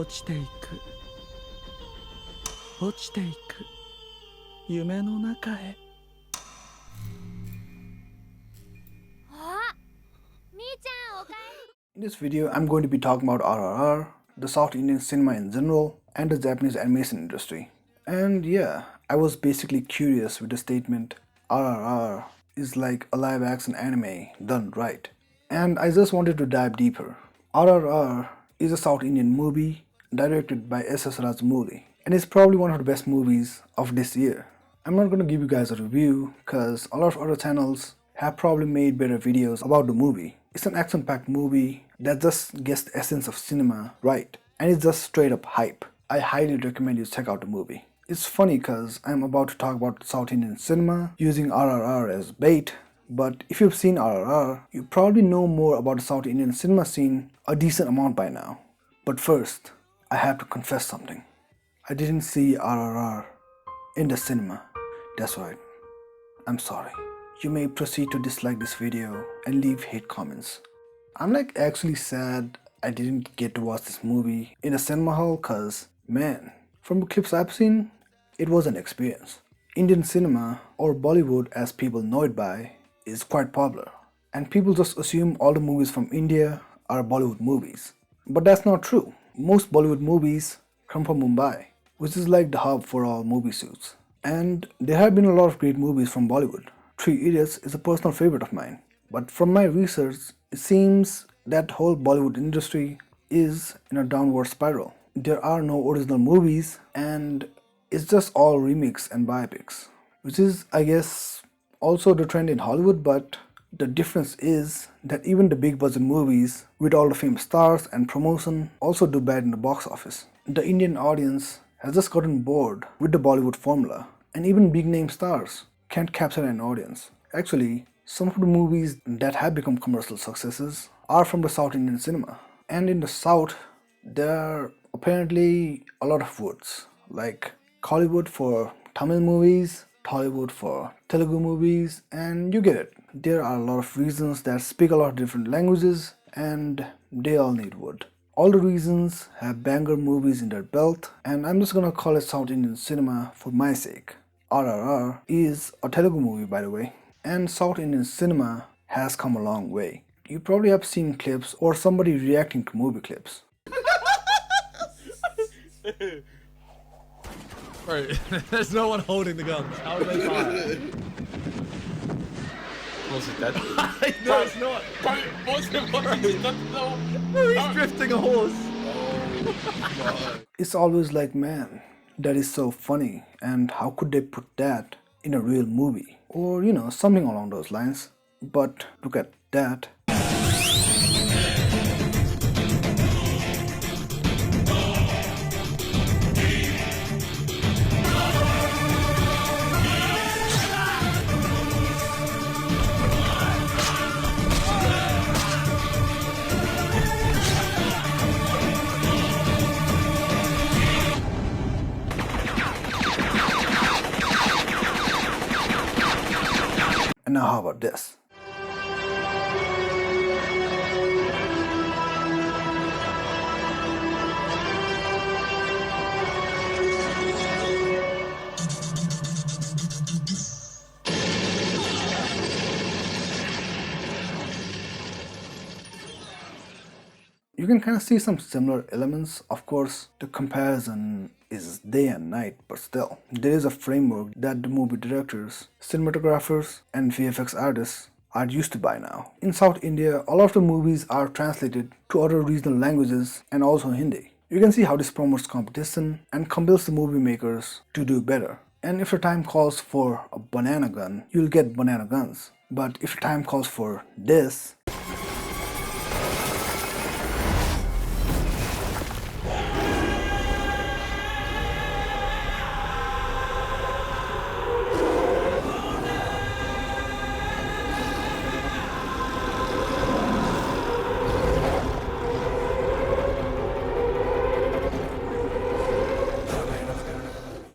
落ちていく落ちていく夢の中へ。あ、兄ちゃんおかえり。 In this video, I'm going to be talking about RRR, the South Indian cinema in general, and the Japanese animation industry. And yeah, I was basically curious with the statement RRR is like a live action anime done right. And I just wanted to dive deeper. RRR is a South Indian movie directed by S.S. Rajamouli, and it's probably one of the best movies of this year. I'm not gonna give you guys a review because a lot of other channels have probably made better videos about the movie. It's an action-packed movie that just gets the essence of cinema right, and it's just straight up hype. I highly recommend you check out the movie. It's funny because I'm about to talk about South Indian cinema using RRR as bait, but if you've seen RRR, you probably know more about the South Indian cinema scene a decent amount by now. But first, I have to confess something. I didn't see RRR in the cinema. That's right. I'm sorry. You may proceed to dislike this video and leave hate comments. I'm like actually sad I didn't get to watch this movie in a cinema hall cause man, from the clips I've seen, it was an experience. Indian cinema, or Bollywood as people know it by, is quite popular, and people just assume all the movies from India are Bollywood movies. But that's not true. Most Bollywood movies come from Mumbai, which is like the hub for all movie suits. And there have been a lot of great movies from Bollywood. Three Idiots is a personal favorite of mine. But from my research, it seems that whole Bollywood industry is in a downward spiral. There are no original movies and it's just all remakes and biopics, which is, I guess, also the trend in Hollywood, but the difference is that even the big budget movies with all the famous stars and promotion also do bad in the box office. The Indian audience has just gotten bored with the Bollywood formula, and even big name stars can't capture an audience. Actually, some of the movies that have become commercial successes are from the South Indian cinema. And in the South, there are apparently a lot of woods, like Kollywood for Tamil movies, Tollywood for Telugu movies, and you get it. There are a lot of regions that speak a lot of different languages, and they all need wood. All the regions have banger movies in their belt, and I'm just gonna call it South Indian cinema for my sake. RRR is a Telugu movie, by the way, and South Indian cinema has come a long way. You probably have seen clips or somebody reacting to movie clips. Right, there's no one holding the guns. How are they firing? Was it dead? No, it's not. He's drifting a horse. It's always like, man, that is so funny, and how could they put that in a real movie? Or, something along those lines. But look at that. And now how about this? You can kind of see some similar elements. Of course, the comparison is day and night, but still, there is a framework that the movie directors, cinematographers, and VFX artists are used to by now. In South India, a lot of the movies are translated to other regional languages and also Hindi. You can see how this promotes competition and compels the movie makers to do better. And if the time calls for a banana gun, you'll get banana guns. But if the time calls for this,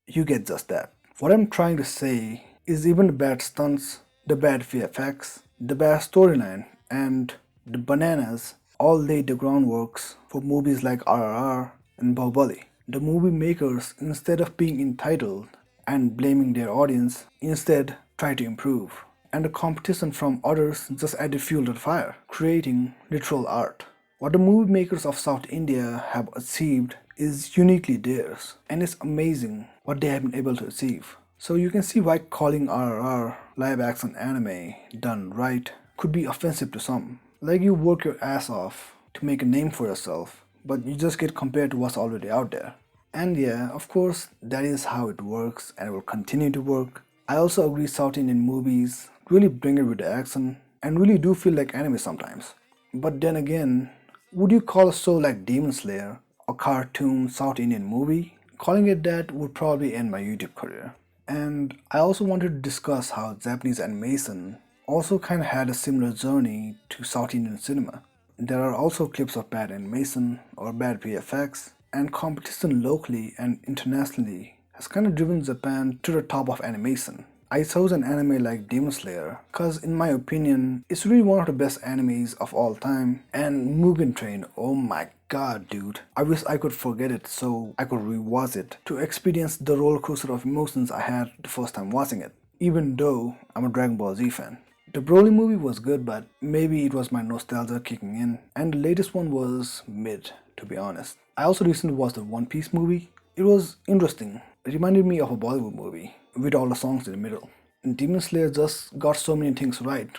you get just that. What I'm trying to say is even the bad stunts, the bad VFX, the bad storyline, and the bananas all laid the groundworks for movies like RRR and Bahubali. The movie makers, instead of being entitled and blaming their audience, instead try to improve. And the competition from others just added fuel to the fire, creating literal art. What the movie makers of South India have achieved is uniquely theirs, and it's amazing what they have been able to achieve. So you can see why calling RRR live action anime done right could be offensive to some. Like you work your ass off to make a name for yourself, but you just get compared to what's already out there. And yeah, of course, that is how it works and will continue to work. I also agree South Indian movies really bring it with the action and really do feel like anime sometimes. But then again, would you call a show like Demon Slayer a cartoon South Indian movie? Calling it that would probably end my YouTube career. And I also wanted to discuss how Japanese animation also kind of had a similar journey to South Indian cinema. There are also clips of bad animation or bad VFX, and competition locally and internationally has kind of driven Japan to the top of animation. I chose an anime like Demon Slayer because in my opinion, it's really one of the best animes of all time. And Mugen Train, oh my god dude, I wish I could forget it so I could rewatch it to experience the roller coaster of emotions I had the first time watching it, even though I'm a Dragon Ball Z fan. The Broly movie was good, but maybe it was my nostalgia kicking in, and the latest one was mid, to be honest. I also recently watched the One Piece movie. It was interesting. It reminded me of a Bollywood movie with all the songs in the middle. And Demon Slayer just got so many things right,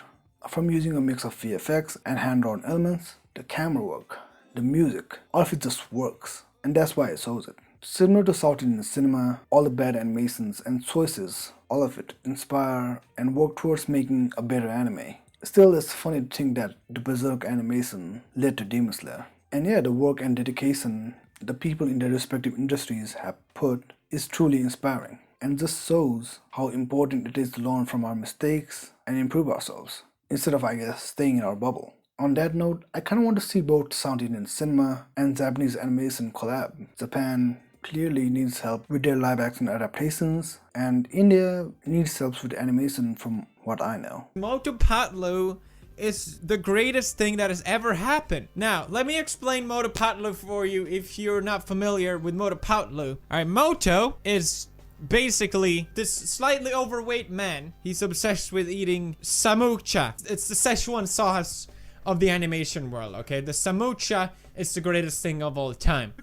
from using a mix of VFX and hand-drawn elements, the camera work, the music, all of it just works, and that's why I chose it. Similar to South Indian cinema, all the bad animations and choices, all of it inspire and work towards making a better anime. Still, it's funny to think that the Berserk animation led to Demon Slayer. And yeah, the work and dedication the people in their respective industries have put is truly inspiring, and just shows how important it is to learn from our mistakes and improve ourselves, instead of, I guess, staying in our bubble. On that note, I kind of want to see both South Indian cinema and Japanese animation collab. Japan clearly needs help with their live action adaptations, and India needs help with animation from what I know. Moto Patlu is the greatest thing that has ever happened. Now, let me explain Moto Patlu for you if you're not familiar with Moto Patlu. Alright, Moto is basically this slightly overweight man. He's obsessed with eating samocha. It's the Szechuan sauce of the animation world, okay? The samocha is the greatest thing of all time.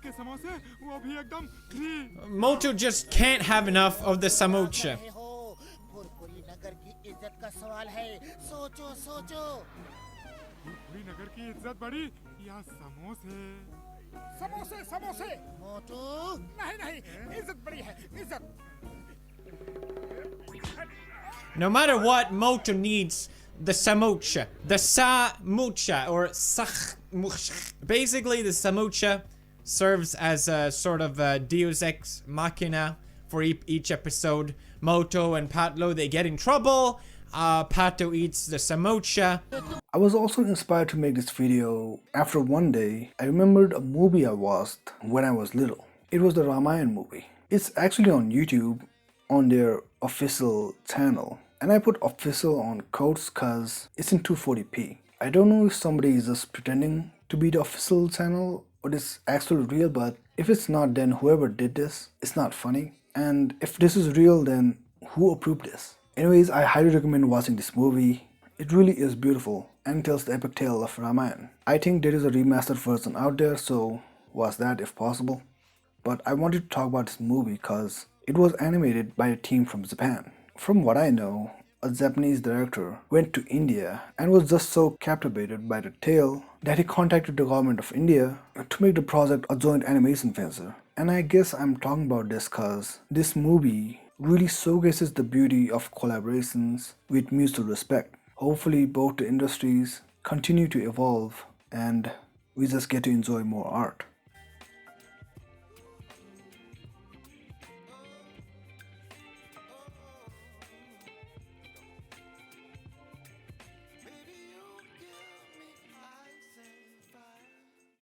Moto just can't have enough of the samocha. No matter what, Moto needs the samocha. The samocha, or sach. Basically, the samocha serves as a sort of a deus ex machina for each episode. Moto and Patlu, they get in trouble. Pato eats the samocha. I was also inspired to make this video after one day I remembered a movie I watched when I was little. It was the Ramayana movie. It's actually on YouTube on their official channel, and I put official on quotes cause it's in 240p. I don't know if somebody is just pretending to be the official channel or it's actually real, but if it's not, then whoever did this, it's not funny. And if this is real, then who approved this? Anyways, I highly recommend watching this movie. It really is beautiful and tells the epic tale of Ramayana. I think there is a remastered version out there, so watch that if possible. But I wanted to talk about this movie because it was animated by a team from Japan. From what I know, a Japanese director went to India and was just so captivated by the tale that he contacted the government of India to make the project a joint animation venture. And I guess I'm talking about this because this movie really showcases the beauty of collaborations with mutual respect. Hopefully both the industries continue to evolve and we just get to enjoy more art.